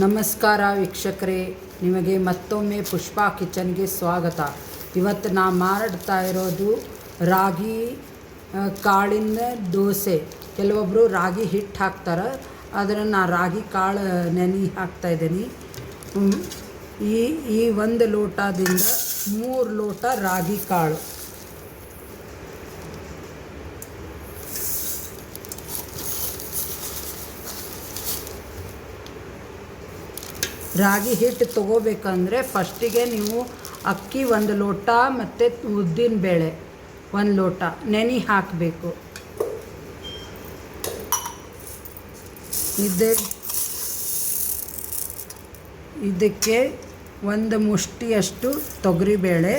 ನಮಸ್ಕಾರ ವೀಕ್ಷಕರೇ, ನಿಮಗೆ ಮತ್ತೊಮ್ಮೆ ಪುಷ್ಪಾ ಕಿಚನ್ಗೆ ಸ್ವಾಗತ. ಇವತ್ತು ನಾ ಮಾಡ್ತಾ ಇರೋದು ರಾಗಿ ಕಾಳಿನ ದೋಸೆ. ಕೆಲವೊಬ್ಬರು ರಾಗಿ ಹಿಟ್ಟು ಹಾಕ್ತಾರೆ, ಆದರೆ ನಾ ರಾಗಿ ಕಾಳು ನೆನೆ ಹಾಕ್ತಾಯಿದ್ದೀನಿ. ಈ ಒಂದು ಲೋಟದಿಂದ 3 ಲೋಟ ರಾಗಿ ಕಾಳು. ರಾಗಿ ಹಿಟ್ಟು ತೊಗೋಬೇಕಂದ್ರೆ ಫಸ್ಟಿಗೆ ನೀವು ಅಕ್ಕಿ 1 ಲೋಟ ಮತ್ತು ಉದ್ದಿನ ಬೇಳೆ 1 ಲೋಟ ನೆನೆ ಹಾಕಬೇಕು. ಇದಕ್ಕೆ 1 ಮುಷ್ಟಿಯಷ್ಟು ತೊಗರಿಬೇಳೆ,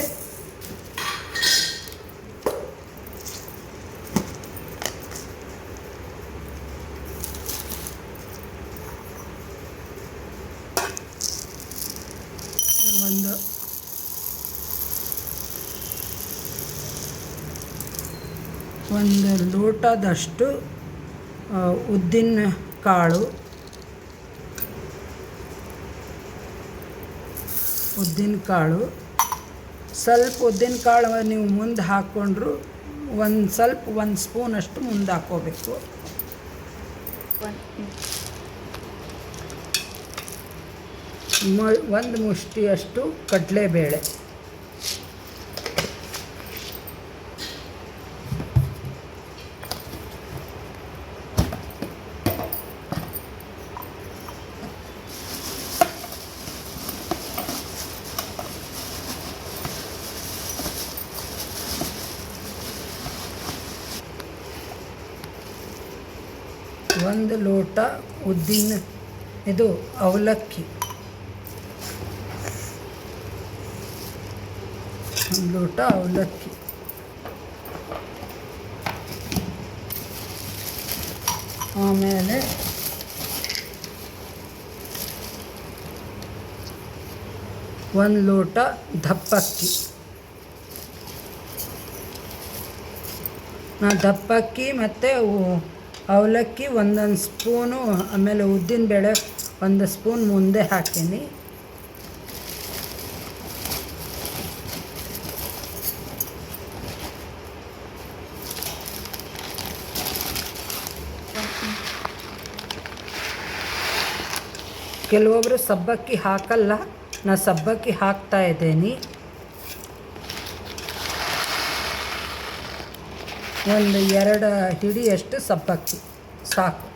ಒಂದು ಲೋಟದಷ್ಟು ಉದ್ದಿನ ಕಾಳು, ಸ್ವಲ್ಪ ಉದ್ದಿನ ಕಾಳು ನೀವು ಮುಂದೆ ಹಾಕ್ಕೊಂಡ್ರು ಒಂದು ಸ್ಪೂನಷ್ಟು ಮುಂದೆ ಹಾಕ್ಕೋಬೇಕು. ಒಂದು ಮುಷ್ಟಿಯಷ್ಟು ಕಡಲೆಬೇಳೆ, ಒಂದು ಲೋಟ ಅವಲಕ್ಕಿ, 1 ಲೋಟ ಅವಲಕ್ಕಿ, ಆಮೇಲೆ 1 ಲೋಟ ದಪ್ಪಕ್ಕಿ. ದಪ್ಪಕ್ಕಿ ಮತ್ತು ಅವಲಕ್ಕಿ 1 ಸ್ಪೂನು, ಆಮೇಲೆ ಉದ್ದಿನಬೇಳೆ 1 ಸ್ಪೂನ್ ಮುಂದೆ ಹಾಕೀನಿ. ಕೆಲವೊಬ್ಬರು ಸಬ್ಬಕ್ಕಿ ಹಾಕಲ್ಲ, ನಾ ಸಬ್ಬಕ್ಕಿ ಹಾಕ್ತಾ ಇದ್ದೀನಿ. 1-2 ಹಿಡಿಯಷ್ಟು ಸಬ್ಬಕ್ಕಿ ಸಾಕು.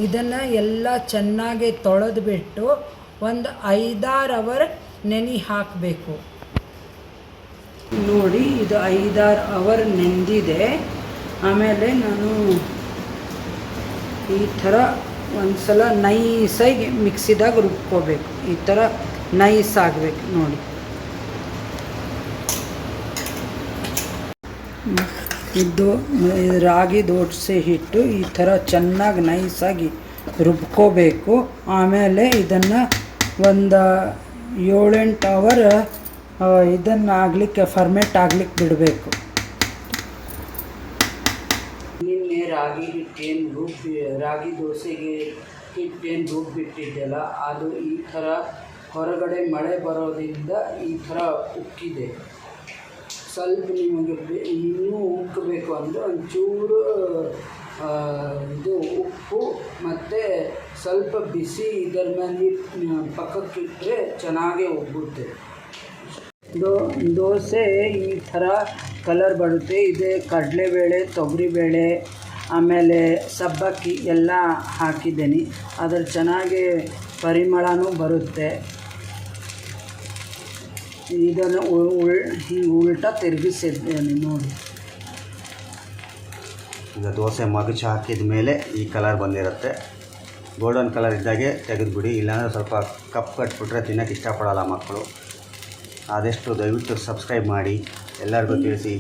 ಇದನ್ನು ಎಲ್ಲ ಚೆನ್ನಾಗಿ ತೊಳೆದ್ಬಿಟ್ಟು 5-6 ಅವರ್ ನೆನೆ ಹಾಕಬೇಕು. ನೋಡಿ, ಇದು 5-6 ಅವರ್ ನೆಂದಿದೆ. ಆಮೇಲೆ ನಾನು ಈ ಥರ ಒಂದು ಸಲ ನೈಸಾಗಿ ಮಿಕ್ಸಿದಾಗ ರುಬ್ಕೋಬೇಕು. ಈ ಥರ ನೈಸ್ ಆಗಬೇಕು ನೋಡಿ. ಇದು ರಾಗಿ ದೋಸೆ ಹಿಟ್ಟು ಈ ಥರ ಚೆನ್ನಾಗಿ ನೈಸಾಗಿ ರುಬ್ಕೋಬೇಕು. ಆಮೇಲೆ ಇದನ್ನು ಒಂದು 7-8 ಅವರ್ ಫರ್ಮೆಂಟ್ ಆಗಲಿಕ್ಕೆ ಬಿಡಬೇಕು. ನಿನ್ನೆ ರಾಗಿ ದೋಸೆಗೆ ಹಿಟ್ಟೇನು ರುಬ್ಬಿಟ್ಟಿದ್ದೆಲ್ಲ ಅದು ಈ ಥರ ಹೊರಗಡೆ ಮಳೆ ಬರೋದ್ರಿಂದ ಈ ಥರ ಉಕ್ಕಿದೆ. ಸ್ವಲ್ಪ ನಿಮಗೆ ಇನ್ನೂ ಉಕ್ಕಬೇಕು ಅಂದರೆ ಒಂಚೂರು ಉಪ್ಪು ಮತ್ತು ಸ್ವಲ್ಪ ಬಿಸಿ ಇದರ ಮೇಲೆ ಪಕ್ಕಕ್ಕಿಟ್ಟರೆ ಚೆನ್ನಾಗೇ ಉಬ್ಬುತ್ತೆ. ದೋಸೆ ಈ ಥರ ಕಲರ್ ಬರುತ್ತೆ. ಇದೆ ಕಡಲೆಬೇಳೆ, ತೊಗರಿಬೇಳೆ, ಆಮೇಲೆ ಸಬ್ಬಕ್ಕಿ ಎಲ್ಲ ಹಾಕಿದ್ದೀನಿ. ಅದರ ಚೆನ್ನಾಗಿ ಪರಿಮಳನೂ ಬರುತ್ತೆ. ಇದನ್ನು ಉಲ್ಟಾ ತಿರುಗಿಸಿದ್ದೇನೆ ನೋಡಿ. ಈಗ ದೋಸೆ ಮಗುಚು ಹಾಕಿದ ಮೇಲೆ ಈ ಕಲರ್ ಬಂದಿರುತ್ತೆ. ಗೋಲ್ಡನ್ ಕಲರ್ ಇದ್ದಾಗೆ ತೆಗೆದುಬಿಡಿ, ಇಲ್ಲಾಂದರೆ ಸ್ವಲ್ಪ ಕಪ್ ಕಟ್ಬಿಟ್ರೆ ತಿನ್ನೋಕ್ಕೆ ಇಷ್ಟಪಡಲ್ಲ ಮಕ್ಕಳು. ಆದಷ್ಟು ದಯವಿಟ್ಟು ಸಬ್ಸ್ಕ್ರೈಬ್ ಮಾಡಿ, ಎಲ್ಲರಿಗೂ ತಿಳಿಸಿ.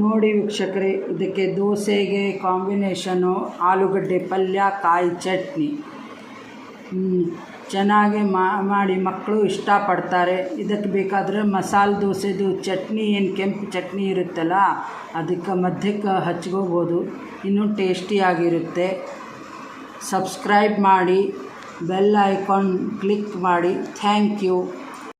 ನೋಡಿ ವೀಕ್ಷಕರೇ, ಇದಕ್ಕೆ ದೋಸೆಗೆ ಕಾಂಬಿನೇಷನು ಆಲೂಗಡ್ಡೆ ಪಲ್ಯ, ಕಾಯಿ ಚಟ್ನಿ ಚೆನ್ನಾಗಿ ಮಾಡಿ ಮಕ್ಕಳು ಇಷ್ಟಪಡ್ತಾರೆ. ಇದಕ್ಕೆ ಬೇಕಾದರೆ ಮಸಾಲೆ ದೋಸೆದು ಚಟ್ನಿ, ಏನು ಕೆಂಪು ಚಟ್ನಿ ಇರುತ್ತಲ್ಲ, ಅದಕ್ಕೆ ಮಧ್ಯಕ್ಕೆ ಹಚ್ಕೋಬೋದು, ಇನ್ನೂ ಟೇಸ್ಟಿಯಾಗಿರುತ್ತೆ. ಸಬ್ಸ್ಕ್ರೈಬ್ ಮಾಡಿ, ಬೆಲ್ ಐಕಾನ್ ಕ್ಲಿಕ್ ಮಾಡಿ. Thank you.